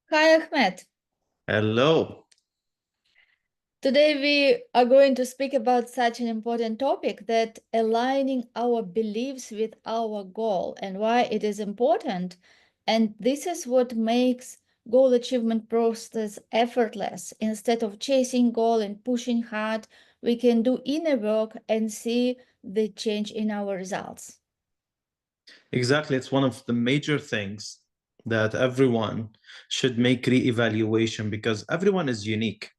Hi, Ahmed. Hello. Today we are going to speak about such an important topic that aligning our beliefs with our goal and why it is important. And this is what makes goal achievement process effortless. Instead of chasing goal and pushing hard, we can do inner work and see the change in our results. Exactly. It's one of the major things that everyone should make reevaluation because everyone is unique.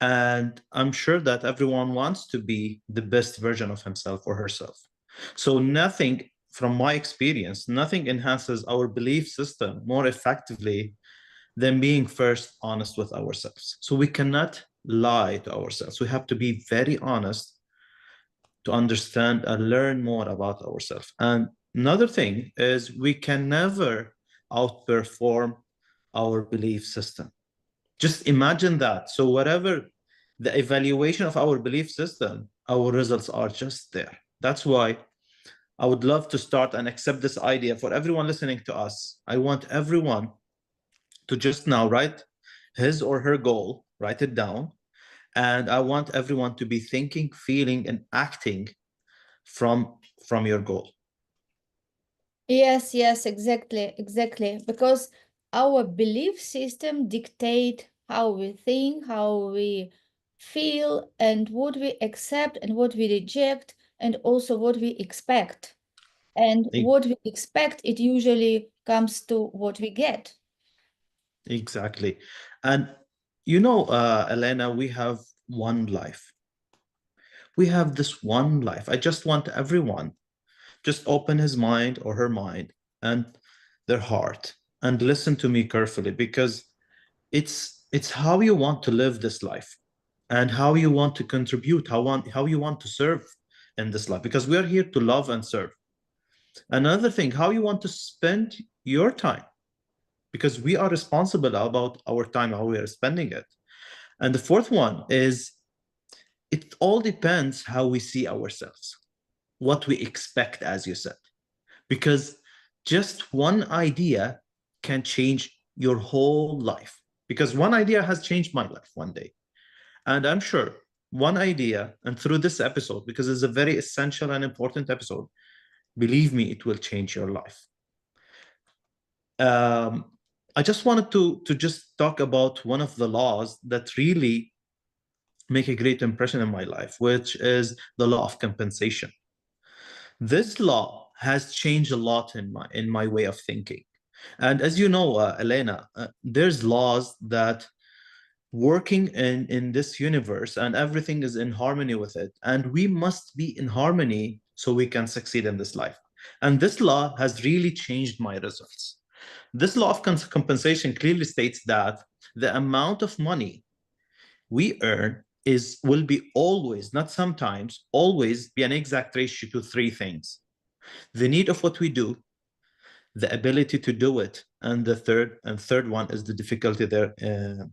And I'm sure that everyone wants to be the best version of himself or herself. So nothing, from my experience, nothing enhances our belief system more effectively than being first honest with ourselves. So we cannot lie to ourselves. We have to be very honest to understand and learn more about ourselves. And another thing is we can never outperform our belief system. Just imagine that. So whatever the evaluation of our belief system, our results are just there. That's why I would love to start and accept this idea for everyone listening to us. I want everyone to just now write his or her goal, write it down. And I want everyone to be thinking, feeling, and acting from your goal. Yes, exactly. Because our belief system dictate how we think, how we feel, and what we accept and what we reject, and also what we expect. And what we expect, it usually comes to what we get. Exactly. And Elena, we have one life. We have this one life. I just want everyone just open his mind or her mind and their heart and listen to me carefully because it's how you want to live this life and how you want to contribute, how you want to serve in this life because we are here to love and serve. Another thing, how you want to spend your time because we are responsible about our time, how we are spending it. And the fourth one is it all depends how we see ourselves, what we expect, as you said, because just one idea can change your whole life. Because one idea has changed my life one day. And I'm sure one idea, and through this episode, because it's a very essential and important episode, believe me, it will change your life. Um, I just wanted to just talk about one of the laws that really make a great impression in my life, which is the law of compensation. This law has changed a lot in my way of thinking. And as you know, Elena, there's laws that working in this universe and everything is in harmony with it. And we must be in harmony so we can succeed in this life. And this law has really changed my results. This law of compensation clearly states that the amount of money we earn will be always, not sometimes, always be an exact ratio to three things: the need of what we do, the ability to do it, and the third one is the difficulty there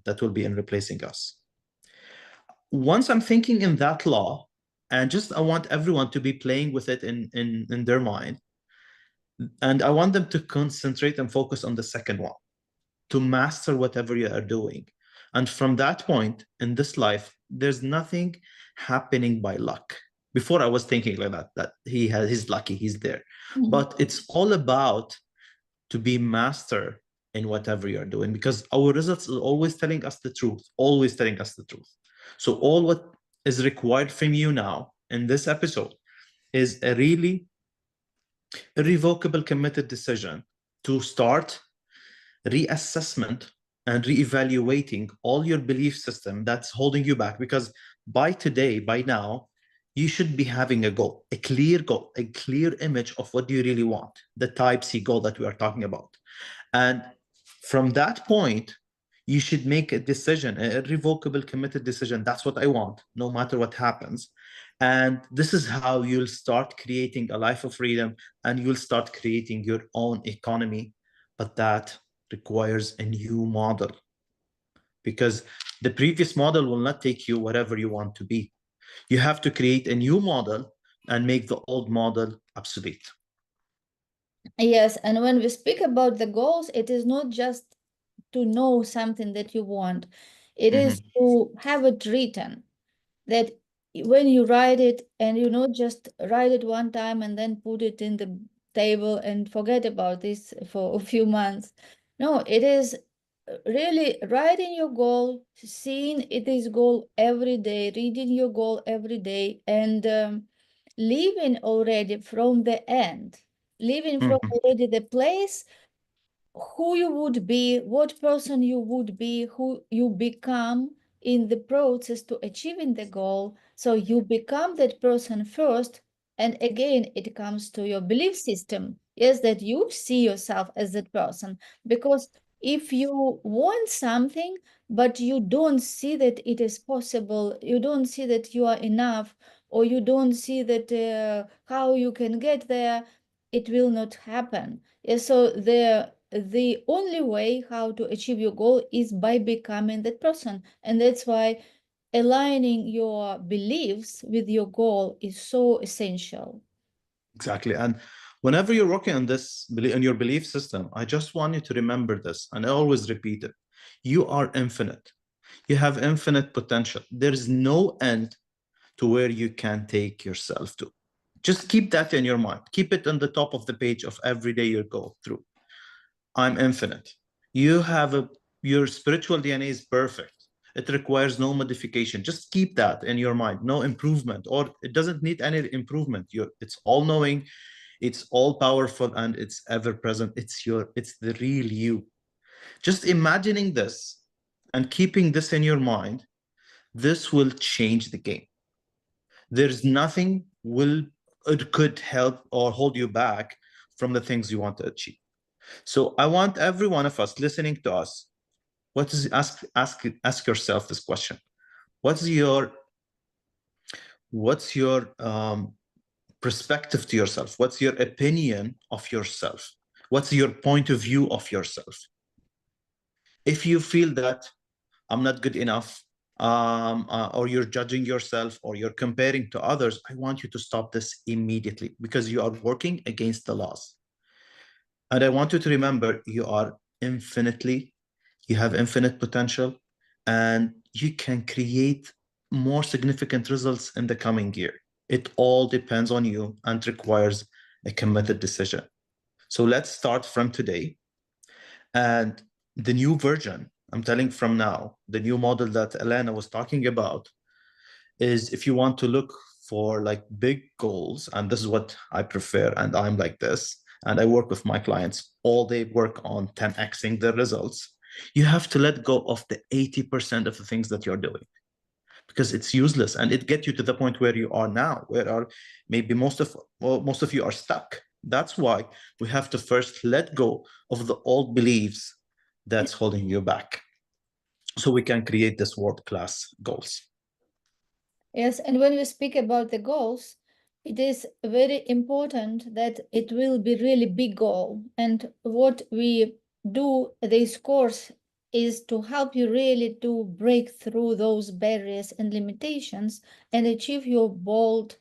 that will be in replacing us. Once I'm thinking in that law, and just I want everyone to be playing with it in their mind, and I want them to concentrate and focus on the second one, to master whatever you are doing. And from that point in this life, there's nothing happening by luck. Before I was thinking like that he's lucky, he's there. Mhm. But it's all about to be master in whatever you're doing because our results are always telling us the truth, always telling us the truth. So all what is required from you now in this episode is a really irrevocable committed decision to start reassessment and reevaluating all your belief system that's holding you back because by today, by now, you should be having a goal, a clear image of what do you really want, the type C goal that we are talking about. And from that point, you should make a decision, a irrevocable, committed decision. That's what I want, no matter what happens. And this is how you'll start creating a life of freedom and you'll start creating your own economy. But that requires a new model because the previous model will not take you wherever you want to be. You have to create a new model and make the old model obsolete. Yes, and when we speak about the goals, it is not just to know something that you want. It is Mm-hmm. to have it written, that when you write it, and you not just write it one time and then put it in the table and forget about this for a few months. No, it is really writing your goal, seeing it is goal every day, reading your goal every day, and living already from the end, living from Mm-hmm. already the place who you would be, what person you would be, who you become in the process to achieving the goal. So you become that person first. And again, it comes to your belief system. Yes, that you see yourself as that person. Because if you want something, but you don't see that it is possible, you don't see that you are enough, or you don't see that how you can get there, it will not happen. Yes, so the only way how to achieve your goal is by becoming that person. And that's why aligning your beliefs with your goal is so essential. Exactly. And whenever you're working on this, in your belief system, I just want you to remember this, and I always repeat it. You are infinite. You have infinite potential. There is no end to where you can take yourself to. Just keep that in your mind. Keep it on the top of the page of every day you go through. I'm infinite. You have your spiritual DNA is perfect. It requires no modification. Just keep that in your mind. No improvement, or it doesn't need any improvement. It's all knowing, it's all powerful, and it's ever present. It's the real you. Just imagining this and keeping this in your mind, this will change the game. There's nothing will it could help or hold you back from the things you want to achieve. So I want every one of us listening to us, ask yourself this question. What's your what's your perspective to yourself? What's your opinion of yourself? What's your point of view of yourself? If you feel that I'm not good enough, or you're judging yourself, or you're comparing to others, I want you to stop this immediately, because you are working against the laws. And I want you to remember you have infinite potential, and you can create more significant results in the coming year. It all depends on you and requires a committed decision. So let's start from today. And the new version, I'm telling from now, the new model that Elena was talking about is, if you want to look for like big goals, and this is what I prefer, and I'm like this, and I work with my clients all day, work on 10xing their results. You have to let go of the 80% of the things that you're doing, because it's useless, and it gets you to the point where you are now, where are maybe most of you are stuck. That's why we have to first let go of the old beliefs that's holding you back, so we can create this world-class goals. Yes, and when we speak about the goals, it is very important that it will be really big goal. And what we do this course is to help you really to break through those barriers and limitations and achieve your bold,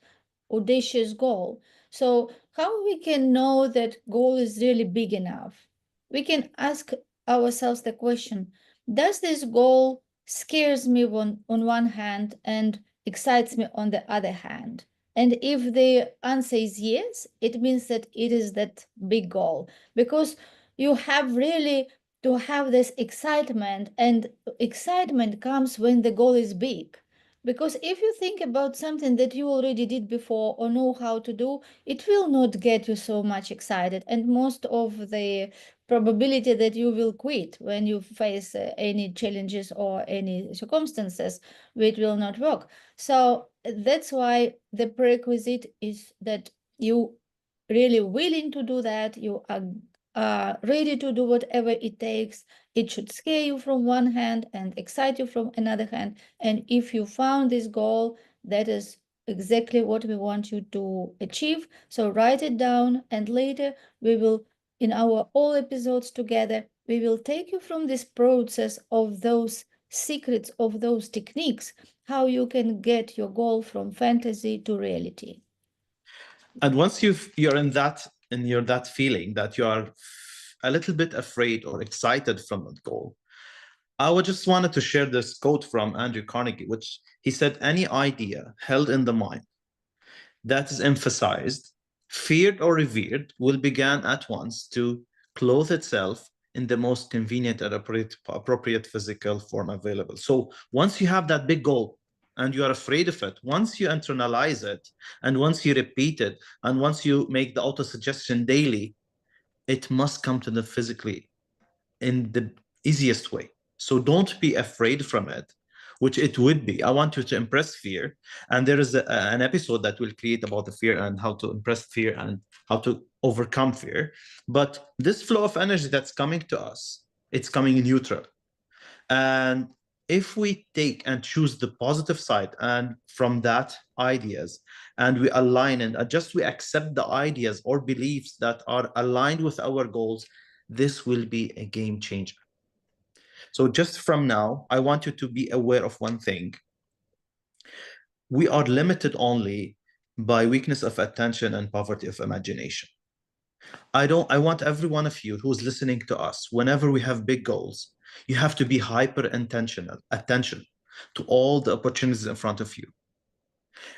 audacious goal. So how we can know that goal is really big enough? We can ask ourselves the question, does this goal scares me on one hand and excites me on the other hand? And if the answer is yes, it means that it is that big goal, because you have really to have this excitement, and excitement comes when the goal is big. Because if you think about something that you already did before or know how to do, it will not get you so much excited. And most of the probability that you will quit when you face any challenges or any circumstances which will not work. So that's why the prerequisite is that you really willing to do that, you are ready to do whatever it takes. It should scare you from one hand and excite you from another hand. And if you found this goal, that is exactly what we want you to achieve. So write it down, and later we will, in our all episodes together, we will take you from this process of those secrets, of those techniques, how you can get your goal from fantasy to reality. And once you're in that feeling that you are a little bit afraid or excited from that goal, I would just wanted to share this quote from Andrew Carnegie, which he said, any idea held in the mind that is emphasized, feared or revered, will begin at once to clothe itself in the most convenient and appropriate physical form available. So once you have that big goal and you are afraid of it, once you internalize it, and once you repeat it, and once you make the auto-suggestion daily, it must come to them physically in the easiest way. So don't be afraid from it, which it would be. I want you to impress fear. And there is an episode that will create about the fear and how to impress fear and how to overcome fear. But this flow of energy that's coming to us, it's coming neutral. And if we take and choose the positive side and from that ideas, and we align and adjust, we accept the ideas or beliefs that are aligned with our goals, this will be a game changer. So just from now, I want you to be aware of one thing. We are limited only by weakness of attention and poverty of imagination. I want every one of you who's listening to us, whenever we have big goals, you have to be hyper intentional, attention to all the opportunities in front of you.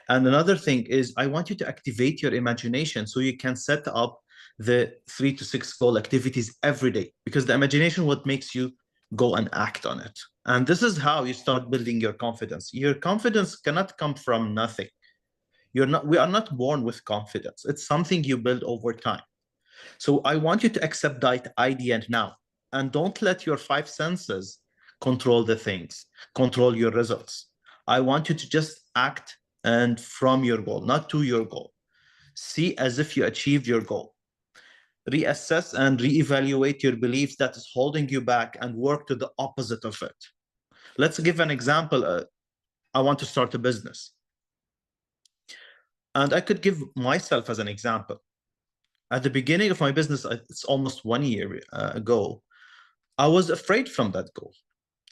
And another thing is, I want you to activate your imagination so you can set up the 3 to 6 goal activities every day, because the imagination what makes you go and act on it. And this is how you start building your confidence. Your confidence cannot come from nothing. We are not born with confidence. It's something you build over time. So I want you to accept that idea now, and don't let your 5 senses control the things, control your results. I want you to just act and from your goal, not to your goal. See as if you achieved your goal. Reassess and reevaluate your beliefs that is holding you back and work to the opposite of it. Let's give an example. I want to start a business. And I could give myself as an example. At the beginning of my business, it's almost 1 year ago, I was afraid from that goal.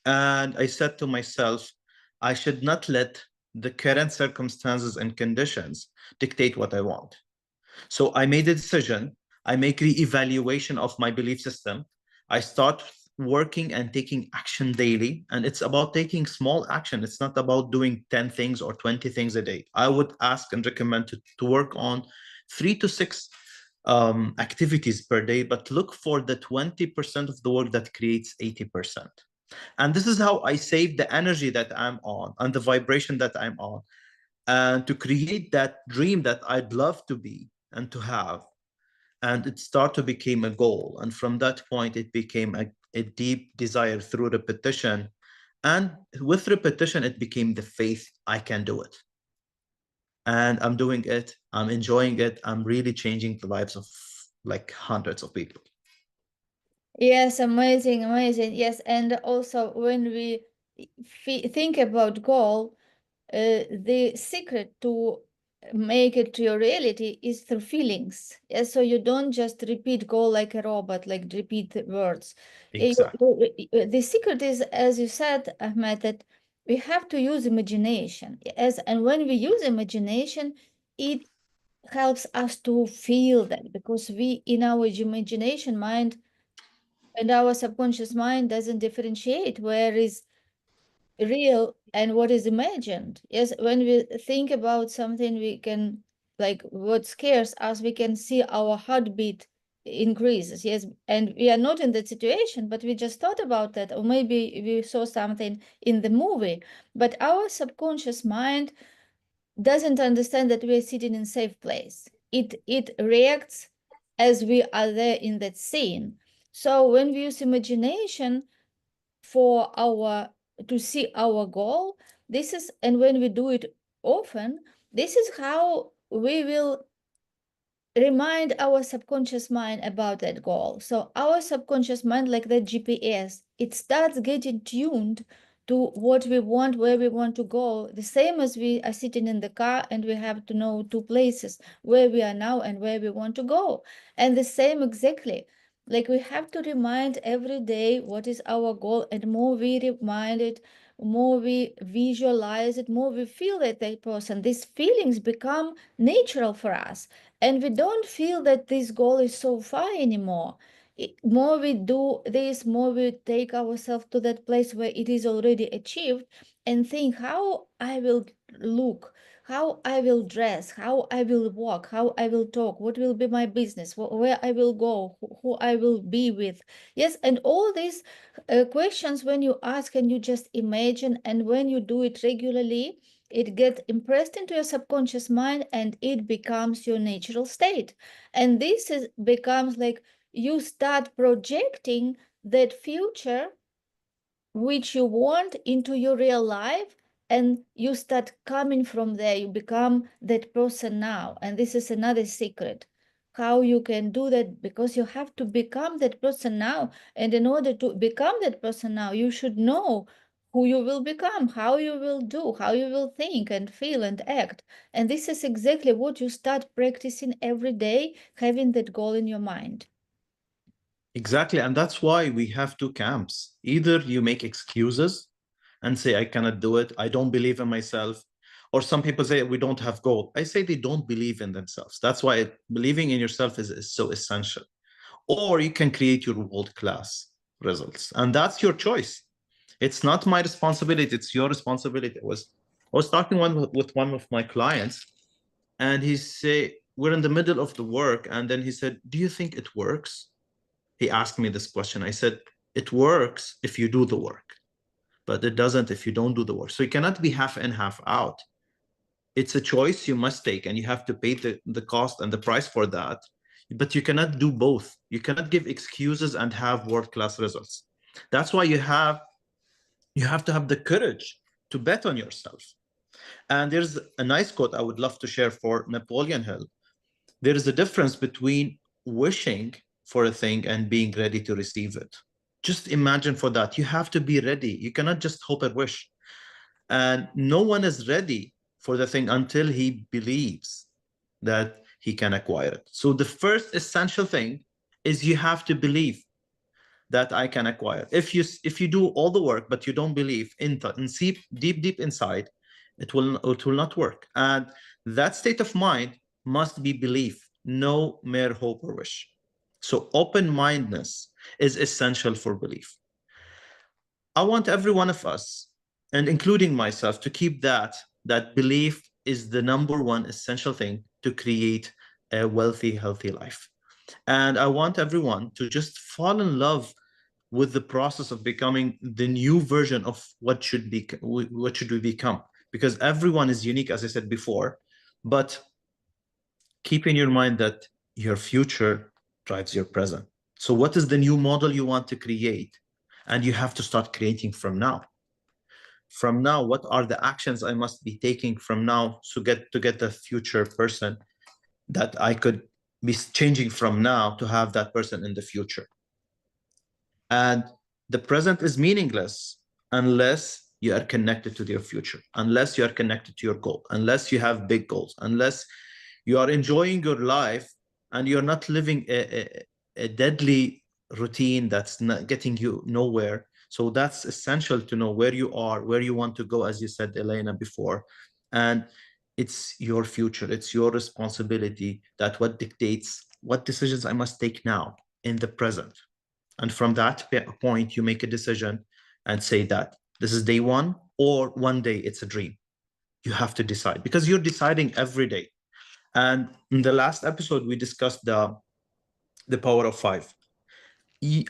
And I said to myself, I should not let the current circumstances and conditions dictate what I want. So I made a decision. I make re-evaluation of my belief system. I start working and taking action daily. And it's about taking small action. It's not about doing 10 things or 20 things a day. I would ask and recommend to work on 3 to 6 activities per day, but look for the 20% of the work that creates 80%. And this is how I save the energy that I'm on and the vibration that I'm on, and to create that dream that I'd love to be and to have. And it started to become a goal. And from that point, it became a deep desire through repetition. And with repetition, it became the faith I can do it. And I'm doing it. I'm enjoying it. I'm really changing the lives of like hundreds of people. Yes, amazing, amazing. Yes, and also when we think about goal, the secret to make it to your reality is through feelings. Yes, so you don't just repeat goal like a robot, like repeat words. Exactly. The secret is, as you said, Ahmed, that we have to use imagination. And when we use imagination, it helps us to feel that, because we, in our imagination mind, and our subconscious mind doesn't differentiate where is real and what is imagined. Yes, when we think about something, we can, like what scares us, we can see our heartbeat increases. Yes, and we are not in that situation, but we just thought about that, or maybe we saw something in the movie, but our subconscious mind doesn't understand that we are sitting in safe place. It reacts as we are there in that scene. So when we use imagination for our to see our goal, this is, and when we do it often, this is how we will remind our subconscious mind about that goal. So our subconscious mind, like the GPS, it starts getting tuned to what we want, where we want to go. The same as we are sitting in the car and we have to know 2 places, where we are now and where we want to go. And the same exactly. Like we have to remind every day what is our goal, and more we remind it, more we visualize it, more we feel that person. These feelings become natural for us, and we don't feel that this goal is so far anymore. more we do this, more we take ourselves to that place where it is already achieved, and think how I will look, how I will dress, how I will walk, how I will talk, what will be my business, where I will go, who I will be with. Yes, and all these questions, when you ask and you just imagine, and when you do it regularly, it gets impressed into your subconscious mind and it becomes your natural state. And this is becomes like you start projecting that future which you want into your real life, and you start coming from there. You become that person now. And this is another secret how you can do that, because you have to become that person now. And in order to become that person now, you should know who you will become, how you will do, how you will think and feel and act. And this is exactly what you start practicing every day, having that goal in your mind. Exactly. And that's why we have two camps. Either you make excuses and say, I cannot do it, I don't believe in myself. Or some people say, we don't have goal. I say they don't believe in themselves. That's why believing in yourself is so essential. Or you can create your world-class results. And that's your choice. It's not my responsibility, it's your responsibility. I was talking with one of my clients, and he said, we're in the middle of the work. And then he said, do you think it works? He asked me this question. I said, it works if you do the work, but it doesn't if you don't do the work. So you cannot be half in, half out. It's a choice you must take, and you have to pay the cost and the price for that. But you cannot do both. You cannot give excuses and have world-class results. That's why you have to have the courage to bet on yourself. And there's a nice quote I would love to share for Napoleon Hill. There is a difference between wishing for a thing and being ready to receive it. Just imagine for that. You have to be ready. You cannot just hope and wish. And no one is ready for the thing until he believes that he can acquire it. So the first essential thing is you have to believe that I can acquire. If you do all the work but you don't believe in deep inside, it will not work. And that state of mind must be belief, no mere hope or wish. So open-mindedness is essential for belief. I want every one of us, and including myself, to keep that belief is the number one essential thing to create a wealthy, healthy life. And I want everyone to just fall in love with the process of becoming the new version of what should we become, because everyone is unique, as I said before. But keep in your mind that your future drives your present. So what is the new model you want to create? And you have to start creating from now. From now, what are the actions I must be taking from now to get the future person that I could be changing from now to have that person in the future? And the present is meaningless unless you are connected to your future, unless you are connected to your goal, unless you have big goals, unless you are enjoying your life and you're not living a deadly routine that's not getting you nowhere. So that's essential to know where you are, where you want to go, as you said, Elena, before. And it's your future, it's your responsibility, that what dictates what decisions I must take now in the present. And from that point, you make a decision and say that this is day one, or one day it's a dream. You have to decide, because you're deciding every day. And in the last episode, we discussed the power of five.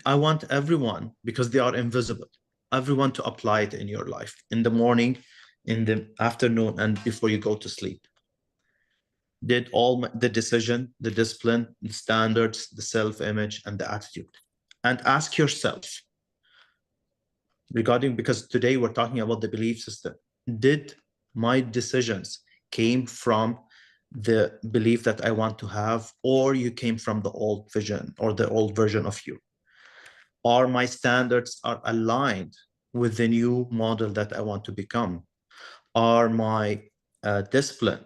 I want everyone, because they are invisible, everyone to apply it in your life, in the morning, in the afternoon, and before you go to sleep. Did all the decision, the discipline, the standards, the self-image, and the attitude. And ask yourself, because today we're talking about the belief system, did my decisions came from the belief that I want to have, or you came from the old vision or the old version of you? Are my standards are aligned with the new model that I want to become? Are my discipline,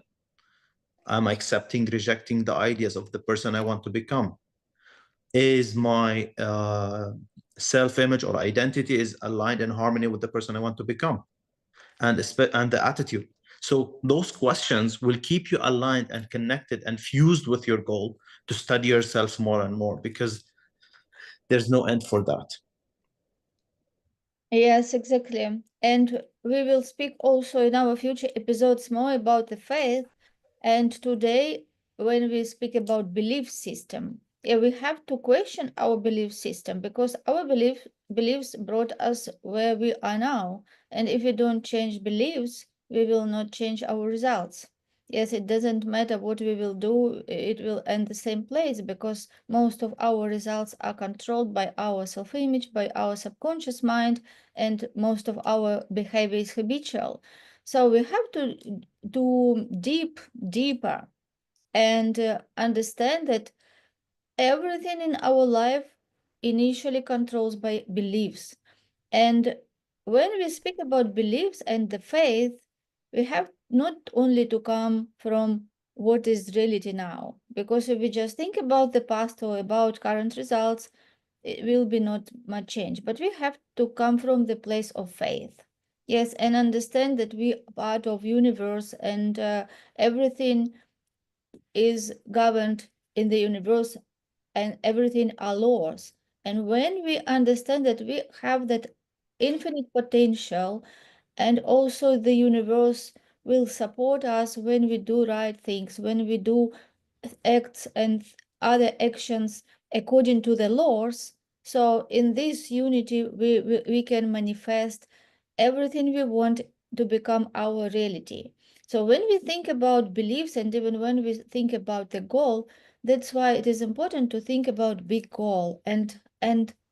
am I accepting, rejecting the ideas of the person I want to become? Is my self-image or identity is aligned in harmony with the person I want to become? And the attitude. So those questions will keep you aligned and connected and fused with your goal to study yourself more and more, because there's no end for that. Yes, exactly. And we will speak also in our future episodes more about the faith. And today, when we speak about belief system, yeah, we have to question our belief system because our beliefs brought us where we are now. And if we don't change beliefs, we will not change our results. Yes, it doesn't matter what we will do, it will end the same place because most of our results are controlled by our self-image, by our subconscious mind, and most of our behavior is habitual. So we have to do deeper, and understand that everything in our life initially controls by beliefs. And when we speak about beliefs and the faith, we have not only to come from what is reality now, because if we just think about the past or about current results, it will be not much change. But we have to come from the place of faith. Yes, and understand that we are part of universe, and everything is governed in the universe, and everything are laws. And when we understand that we have that infinite potential, and also the universe will support us when we do right things, when we do acts and other actions according to the laws. So in this unity, we can manifest everything we want to become our reality. So when we think about beliefs, and even when we think about the goal, that's why it is important to think about big goal, and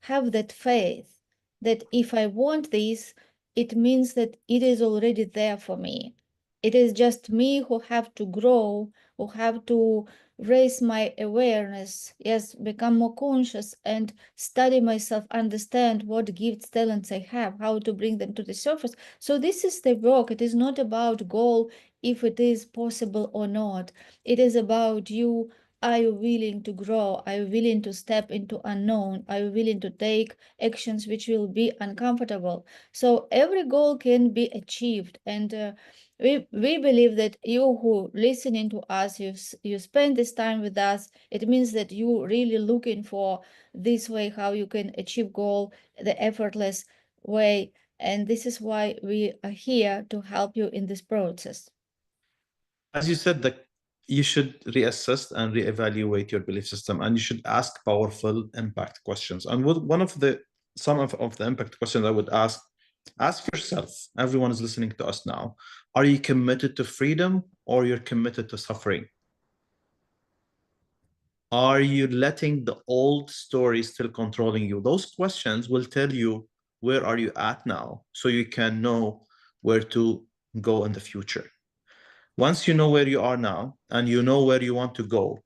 have that faith that if I want this, it means that it is already there for me. It is just me who have to grow, who have to raise my awareness, yes, become more conscious and study myself, understand what gifts, talents I have, how to bring them to the surface. So this is the work. It is not about goal, if it is possible or not. It is about you. Are you willing to grow? Are you willing to step into unknown? Are you willing to take actions which will be uncomfortable? So every goal can be achieved, and we believe that you who listening to us, you spend this time with us, it means that you really looking for this way how you can achieve goal the effortless way. And this is why we are here to help you in this process. As you said, that you should reassess and reevaluate your belief system, and you should ask powerful impact questions. And one of the some of the impact questions I would ask yourself, everyone is listening to us now, are you committed to freedom or you're committed to suffering? Are you letting the old story still controlling you? Those questions will tell you where are you at now, so you can know where to go in the future. Once you know where you are now and you know where you want to go,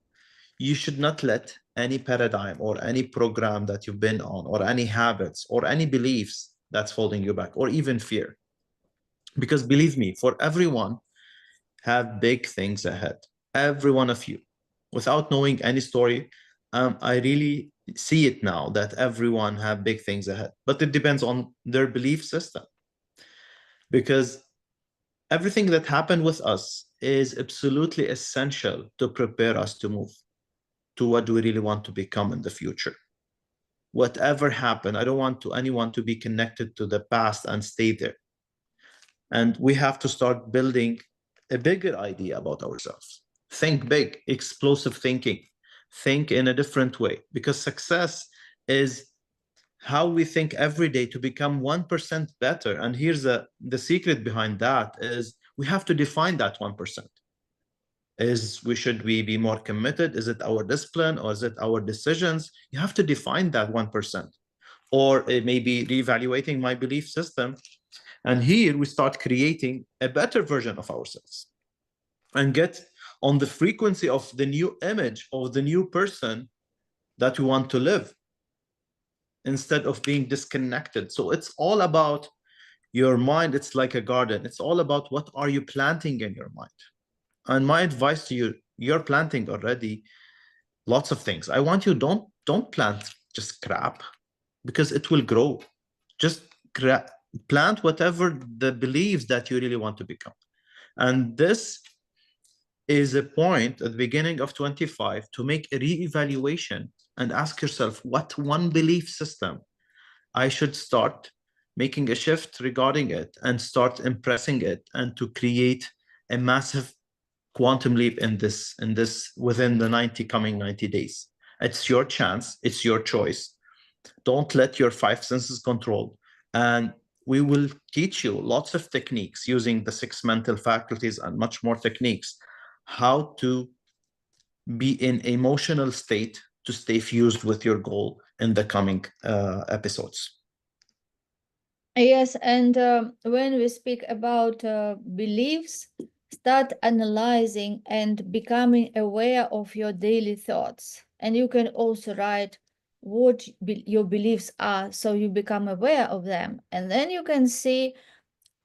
you should not let any paradigm or any program that you've been on, or any habits or any beliefs that's holding you back, or even fear. Because believe me, for everyone have big things ahead. Every one of you, without knowing any story, I really see it now that everyone have big things ahead, but it depends on their belief system. Because everything that happened with us is absolutely essential to prepare us to move to what do we really want to become in the future. Whatever happened, I don't want anyone to be connected to the past and stay there. And we have to start building a bigger idea about ourselves. Think big, explosive thinking. Think in a different way, because success is how we think every day to become 1% better. And here's the secret behind that is we have to define that 1%. Should we be more committed? Is it our discipline, or is it our decisions? You have to define that 1%. Or it may be reevaluating my belief system. And here we start creating a better version of ourselves and get on the frequency of the new image of the new person that we want to live, instead of being disconnected. So it's all about your mind. It's like a garden. It's all about what are you planting in your mind. And my advice to you, you're planting already lots of things. I want you, don't plant just crap, because it will grow. Just plant whatever the beliefs that you really want to become. And this is a point at the beginning of 25 to make a re-evaluation and ask yourself, what one belief system I should start making a shift regarding it and start impressing it, and to create a massive quantum leap in this within the 90 days. It's your chance, it's your choice. Don't let your five senses control. And we will teach you lots of techniques using the 6 mental faculties and much more techniques, how to be in emotional state to stay fused with your goal in the coming episodes. Yes, and when we speak about beliefs, start analyzing and becoming aware of your daily thoughts. And you can also write what your beliefs are, so you become aware of them. And then you can see,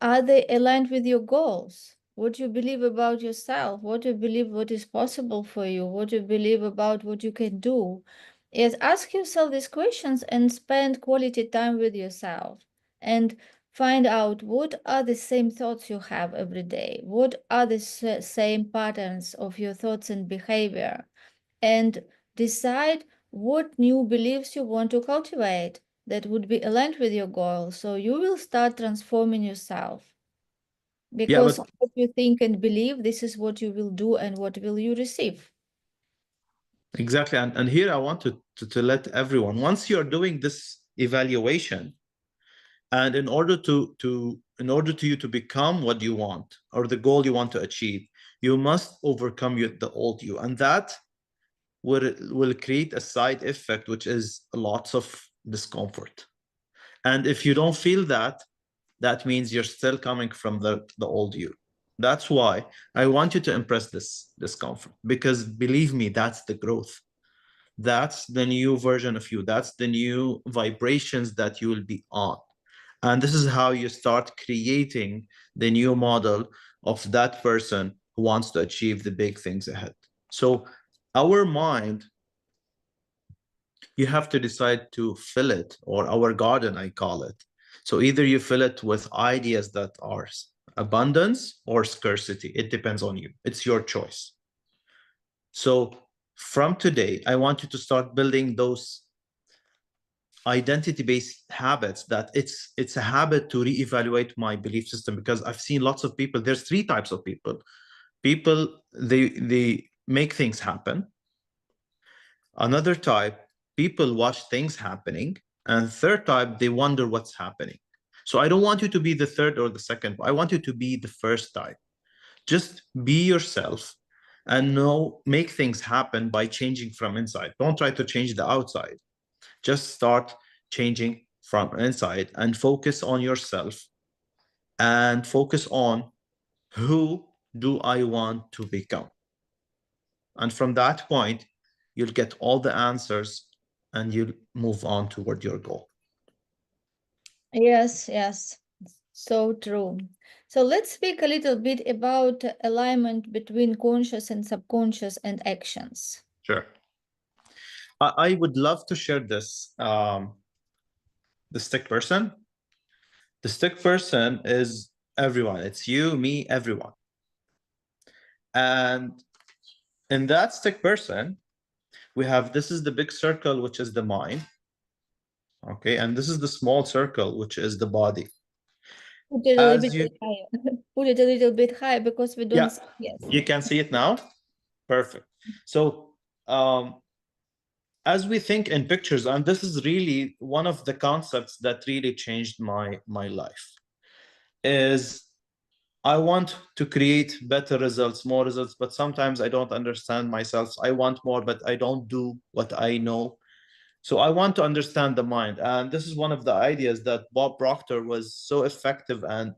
are they aligned with your goals? What you believe about yourself, what you believe what is possible for you, what you believe about what you can do. Yes, ask yourself these questions and spend quality time with yourself and find out what are the same thoughts you have every day, what are the same patterns of your thoughts and behavior, and decide what new beliefs you want to cultivate that would be aligned with your goals. So you will start transforming yourself, because what you think and believe, this is what you will do and what will you receive. Exactly. And here I want to let everyone, once you're doing this evaluation, and in order to you to become what you want or the goal you want to achieve, you must overcome the old you. And that will create a side effect, which is lots of discomfort. And if you don't feel that, that means you're still coming from the old you. That's why I want you to impress this discomfort, because believe me, that's the growth. That's the new version of you. That's the new vibrations that you will be on. And this is how you start creating the new model of that person who wants to achieve the big things ahead. So our mind, you have to decide to fill it, or our garden, I call it. So either you fill it with ideas that are abundance or scarcity. It depends on you. It's your choice. So from today, I want you to start building those identity-based habits, that it's a habit to reevaluate my belief system, because I've seen lots of people. There's 3 types of people. They make things happen. Another type, people watch things happening. And third type, they wonder what's happening. So I don't want you to be the third or the second. I want you to be the first type. Just be yourself and make things happen by changing from inside. Don't try to change the outside. Just start changing from inside and focus on yourself and focus on, who do I want to become? And from that point, you'll get all the answers and you'll move on toward your goal. Yes, yes, so true. So let's speak a little bit about alignment between conscious and subconscious and actions. Sure. I would love to share this. The stick person. The stick person is everyone. It's you, me, everyone. And in that stick person, we have, this is the big circle, which is the mind. Okay, and this is the small circle, which is the body. Put it a little bit higher. Put it a little bit higher, because we don't see. Yes. You can see it now. Perfect. So as we think in pictures, and this is really one of the concepts that really changed my life, is I want to create better results, more results, but sometimes I don't understand myself. I want more, but I don't do what I know. So I want to understand the mind. And this is one of the ideas that Bob Proctor was so effective, and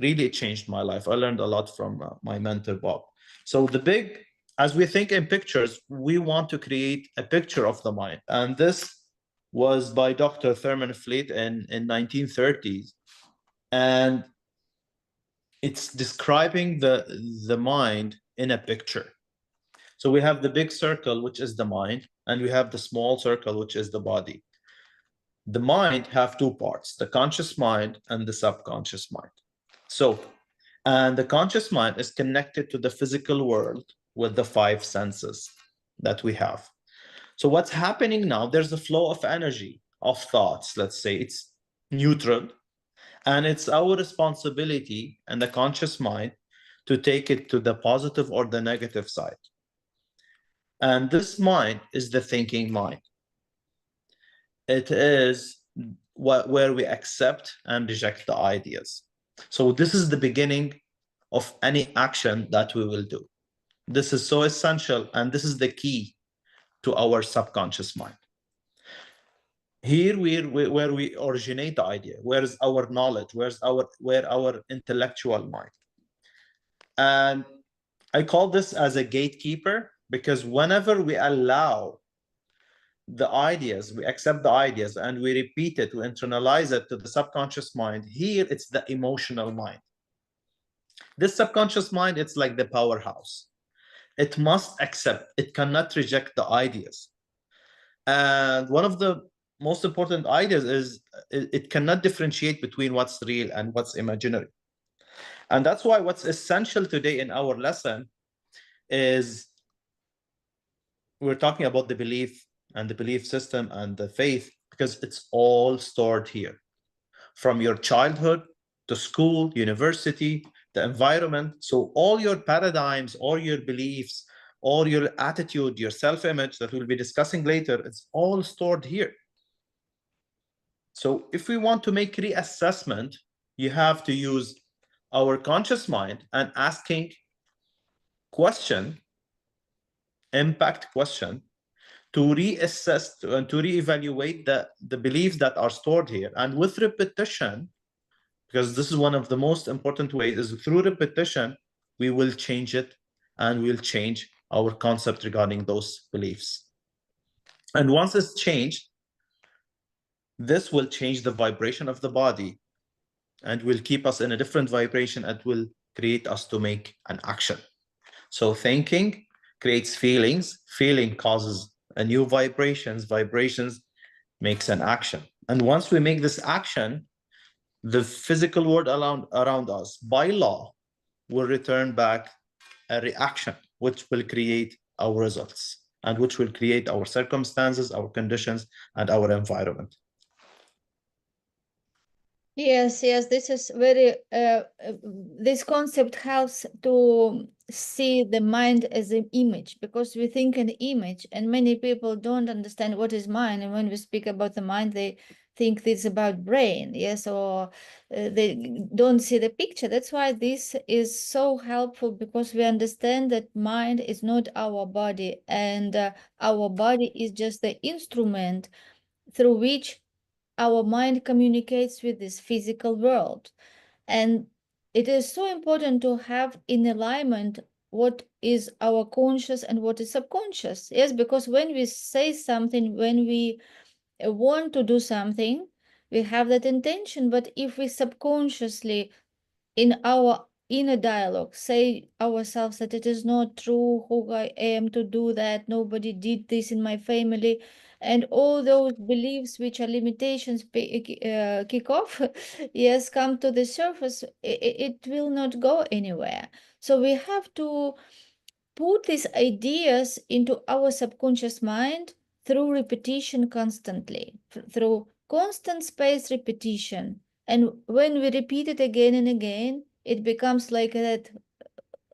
really changed my life. I learned a lot from my mentor, Bob. So as we think in pictures, we want to create a picture of the mind. And this was by Dr. Thurman Fleet in 1930s. And it's describing the mind in a picture. So we have the big circle, which is the mind, and we have the small circle, which is the body. The mind have 2 parts, the conscious mind and the subconscious mind. So, and the conscious mind is connected to the physical world with the 5 senses that we have. So what's happening now, there's a flow of energy, of thoughts, let's say it's neutral, and it's our responsibility and the conscious mind to take it to the positive or the negative side. And this mind is the thinking mind. It is where we accept and reject the ideas. So this is the beginning of any action that we will do. This is so essential, and this is the key to our subconscious mind. Here where we originate the idea. Where's our knowledge? Where our intellectual mind? And I call this as a gatekeeper, because whenever we allow the ideas, we accept the ideas and we repeat it, we internalize it to the subconscious mind. Here it's the emotional mind. This subconscious mind, it's like the powerhouse. It must accept, it cannot reject the ideas. And one of the most important ideas is it cannot differentiate between what's real and what's imaginary. And that's why what's essential today in our lesson is we're talking about the belief and the belief system and the faith, because it's all stored here. From your childhood to school, university, the environment. So all your paradigms, all your beliefs, all your attitude, your self-image that we'll be discussing later, it's all stored here. So if we want to make reassessment, you have to use our conscious mind and asking question, impact question, to reassess and to reevaluate the beliefs that are stored here. And with repetition, because this is one of the most important ways, is through repetition, we will change it and we'll change our concept regarding those beliefs. And once it's changed, this will change the vibration of the body and will keep us in a different vibration and will create us to make an action. So thinking creates feelings, feeling causes a new vibrations makes an action. And once we make this action, the physical world around us, by law, will return back a reaction, which will create our results and which will create our circumstances, our conditions, and our environment. Yes, this is very, this concept helps to see the mind as an image, because we think an image and many people don't understand what is mind. And when we speak about the mind, they think this about brain, yes, or they don't see the picture. That's why this is so helpful, because we understand that mind is not our body, and our body is just the instrument through which our mind communicates with this physical world. And it is so important to have in alignment what is our conscious and what is subconscious. Yes, because when we say something, when we want to do something, we have that intention. But if we subconsciously in our inner dialogue say ourselves that it is not true who I am to do that, nobody did this in my family, and all those beliefs which are limitations kick off, yes, come to the surface, it will not go anywhere. So we have to put these ideas into our subconscious mind through repetition constantly, through constant space repetition. And when we repeat it again and again, it becomes like that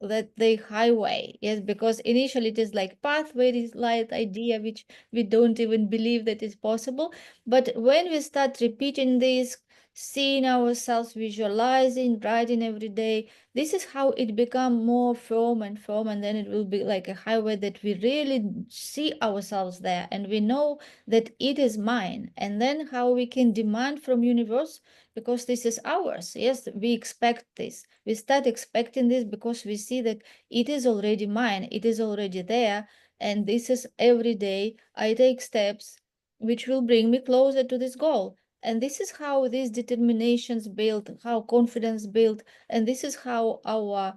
the highway. Yes, because initially it is like pathway, this light idea which we don't even believe that is possible. But when we start repeating this, seeing ourselves, visualizing, writing every day, this is how it become more firm, and then it will be like a highway that we really see ourselves there, and we know that it is mine. And then how we can demand from universe, because this is ours. Yes, we expect this. We start expecting this because we see that it is already mine, it is already there, and this is every day I take steps which will bring me closer to this goal. And this is how these determinations build, how confidence build, and this is how our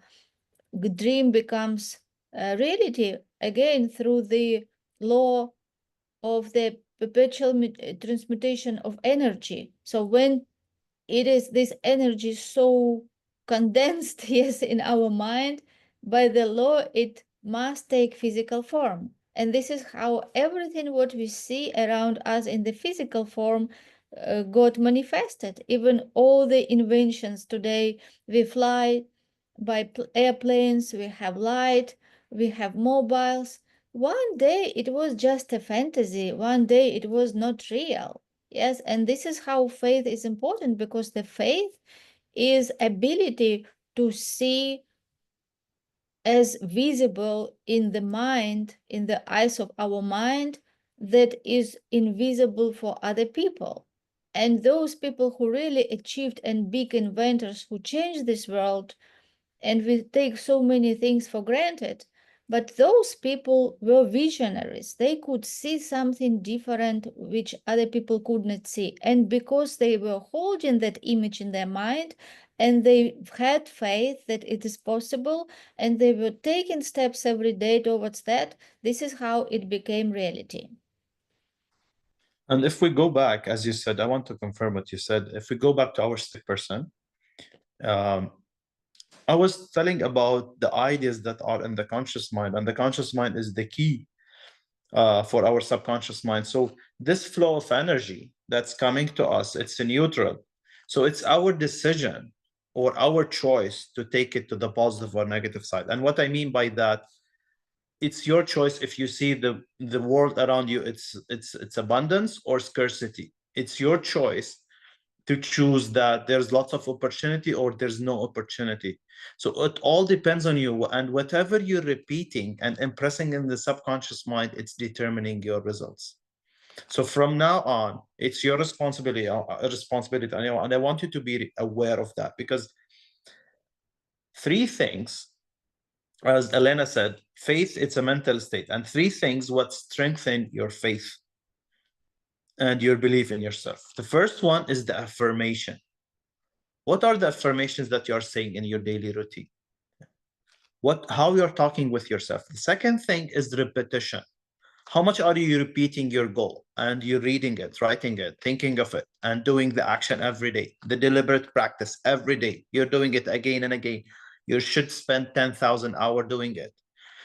dream becomes reality, again through the law of the perpetual transmutation of energy. So when it is this energy so condensed, yes, in our mind, by the law, it must take physical form. And this is how everything what we see around us in the physical form got manifested. Even all the inventions today, we fly by airplanes, we have light, we have mobiles. One day it was just a fantasy, one day it was not real. Yes, and this is how faith is important, because the faith is ability to see as visible in the mind, in the eyes of our mind, that is invisible for other people. And those people who really achieved and big inventors who changed this world, and we take so many things for granted, but those people were visionaries. They could see something different which other people could not see. And because they were holding that image in their mind, and they had faith that it is possible, and they were taking steps every day towards that, this is how it became reality. And if we go back, as you said, I want to confirm what you said. If we go back to our sick person, um, I was telling about the ideas that are in the conscious mind, and the conscious mind is the key for our subconscious mind. So this flow of energy that's coming to us, it's a neutral. So it's our decision or our choice to take it to the positive or negative side. And what I mean by that, it's your choice if you see the world around you, it's abundance or scarcity. It's your choice to choose that there's lots of opportunity or there's no opportunity. So it all depends on you, and whatever you're repeating and impressing in the subconscious mind, it's determining your results. So from now on, it's your responsibility, and I want you to be aware of that, because three things, as Elena said, faith, it's a mental state, and three things what strengthen your faith and your belief in yourself. The first one is the affirmation. What are the affirmations that you are saying in your daily routine? How you're talking with yourself. The second thing is repetition. How much are you repeating your goal, and you're reading it, writing it, thinking of it, and doing the action every day, the deliberate practice every day. You're doing it again and again. You should spend 10,000 hours doing it.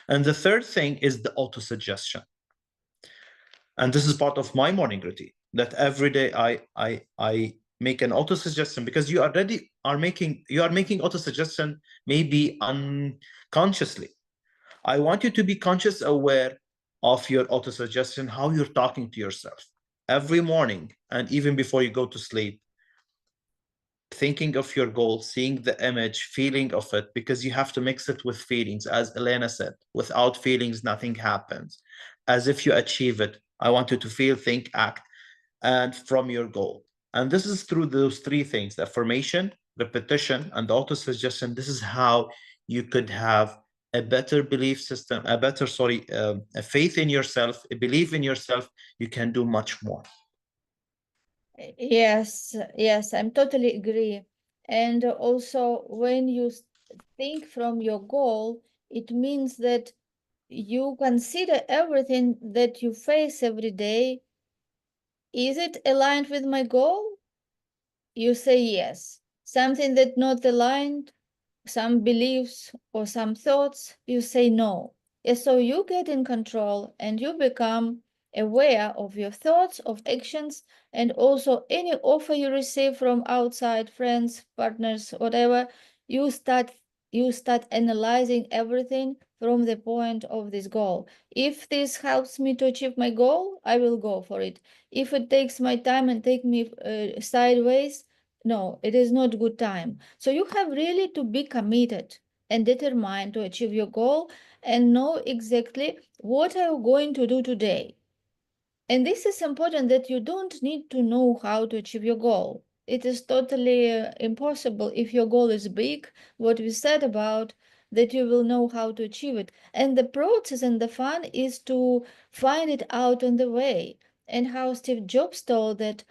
And the third thing is the auto-suggestion. And this is part of my morning routine, that every day I make an auto-suggestion, because you already are making auto-suggestion maybe unconsciously. I want you to be conscious aware of your auto-suggestion, how you're talking to yourself every morning, and even before you go to sleep, thinking of your goal, seeing the image, feeling of it, because you have to mix it with feelings. As Elena said, without feelings, nothing happens. As if you achieve it, I want you to feel, think, act, and from your goal. And this is through those three things: the affirmation, repetition, and auto-suggestion. This is how you could have a better belief system, a faith in yourself, a belief in yourself. You can do much more. Yes, yes, I'm totally agree. And also, when you think from your goal, it means that you consider everything that you face every day. Is it aligned with my goal? You say yes. Something that not aligned, some beliefs or some thoughts, you say no. And so you get in control and you become aware of your thoughts, of actions, and also any offer you receive from outside friends, partners, whatever, you start analyzing everything from the point of this goal. If this helps me to achieve my goal, I will go for it. If it takes my time and take me sideways, no, it is not good time. So you have really to be committed and determined to achieve your goal and know exactly what are you going to do today. And this is important, that you don't need to know how to achieve your goal. It is totally impossible if your goal is big, what we said about, that you will know how to achieve it. And the process and the fun is to find it out on the way. And how Steve Jobs told that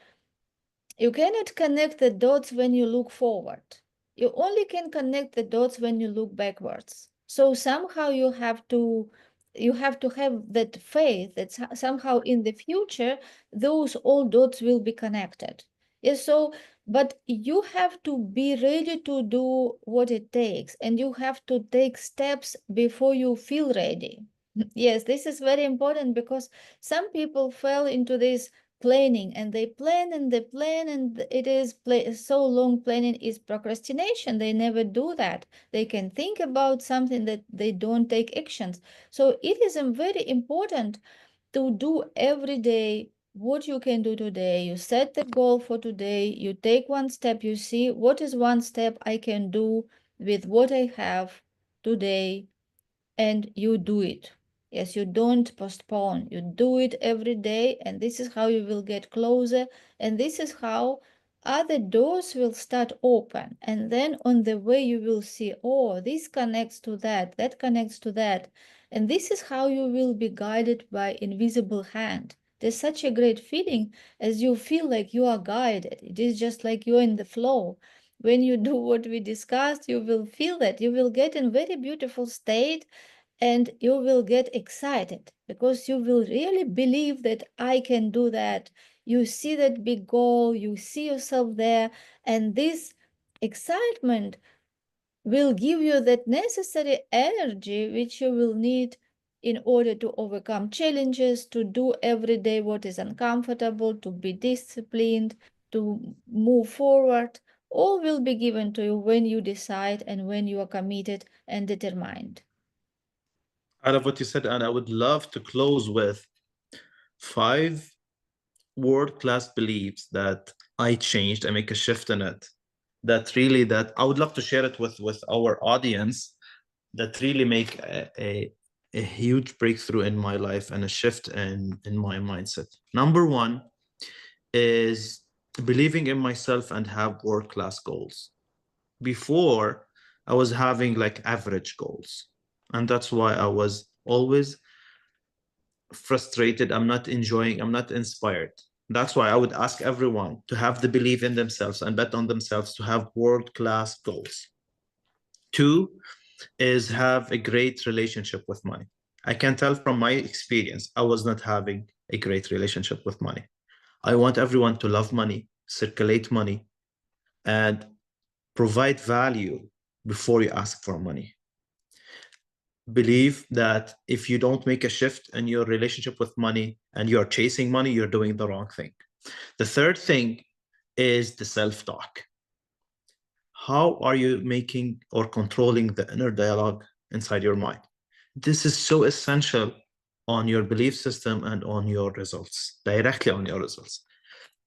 you cannot connect the dots when you look forward. You only can connect the dots when you look backwards. So somehow you have to have that faith that somehow in the future those all dots will be connected. Yes, so but you have to be ready to do what it takes, and you have to take steps before you feel ready. Yes, this is very important because some people fell into this planning and they plan and they plan and it is so long planning is procrastination. They never do that. They can think about something that they don't take actions. So it is very important to do every day what you can do today. You set the goal for today, you take one step, you see what is one step I can do with what I have today, and you do it. Yes, you don't postpone, you do it every day, and this is how you will get closer, and this is how other doors will start open. And then on the way, you will see, oh, this connects to that, that connects to that. And this is how you will be guided by invisible hand. There's such a great feeling as you feel like you are guided. It is just like you're in the flow. When you do what we discussed, you will feel that you will get in very beautiful state, and you will get excited because you will really believe that I can do that. You see that big goal, you see yourself there, and this excitement will give you that necessary energy which you will need in order to overcome challenges, to do every day what is uncomfortable, to be disciplined, to move forward. All will be given to you when you decide and when you are committed and determined. I love what you said, and I would love to close with 5 world-class beliefs that I changed. I make a shift in it. That I would love to share it with our audience. That really make a huge breakthrough in my life and a shift in my mindset. Number one is believing in myself and have world-class goals. Before, I was having like average goals, and that's why I was always frustrated. I'm not enjoying, I'm not inspired. That's why I would ask everyone to have the belief in themselves and bet on themselves to have world-class goals. 2 is have a great relationship with money. I can tell from my experience, I was not having a great relationship with money. I want everyone to love money, circulate money, and provide value before you ask for money. Believe that if you don't make a shift in your relationship with money and you're chasing money, you're doing the wrong thing. The third thing is the self-talk. How are you making or controlling the inner dialogue inside your mind? This is so essential on your belief system and on your results, directly on your results.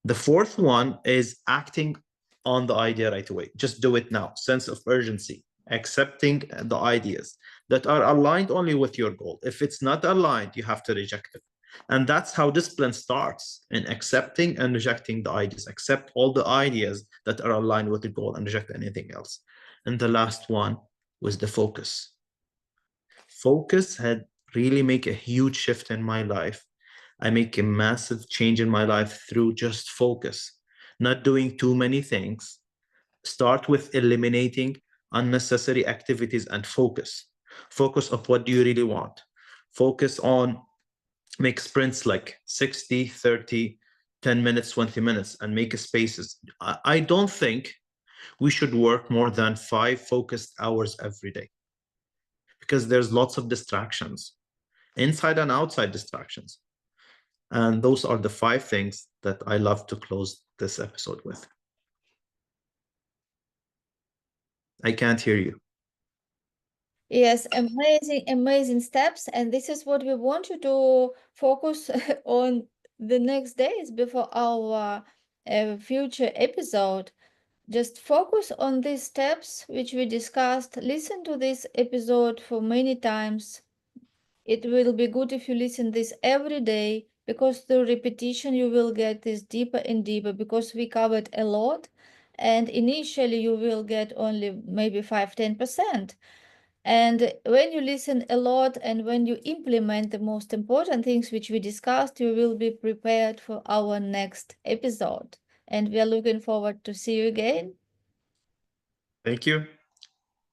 The fourth one is acting on the idea right away. Just do it now. Sense of urgency, accepting the ideas that are aligned only with your goal. If it's not aligned, you have to reject it. And that's how discipline starts, in accepting and rejecting the ideas. Accept all the ideas that are aligned with the goal and reject anything else. And the last one was the focus. Focus had really make a huge shift in my life. I make a massive change in my life through just focus, not doing too many things. Start with eliminating unnecessary activities and focus. Focus on what do you really want. Focus on make sprints like 60, 30, 10 minutes, 20 minutes, and make spaces. I don't think we should work more than 5 focused hours every day because there's lots of distractions, inside and outside distractions. And those are the 5 things that I love to close this episode with. I can't hear you. Yes, amazing, amazing steps. And this is what we want you to focus on the next days before our future episode. Just focus on these steps which we discussed. Listen to this episode for many times. It will be good if you listen this every day, because through repetition you will get this deeper and deeper, because we covered a lot, and initially you will get only maybe 5-10%. And when you listen a lot and when you implement the most important things which we discussed, you will be prepared for our next episode. And we are looking forward to see you again. Thank you.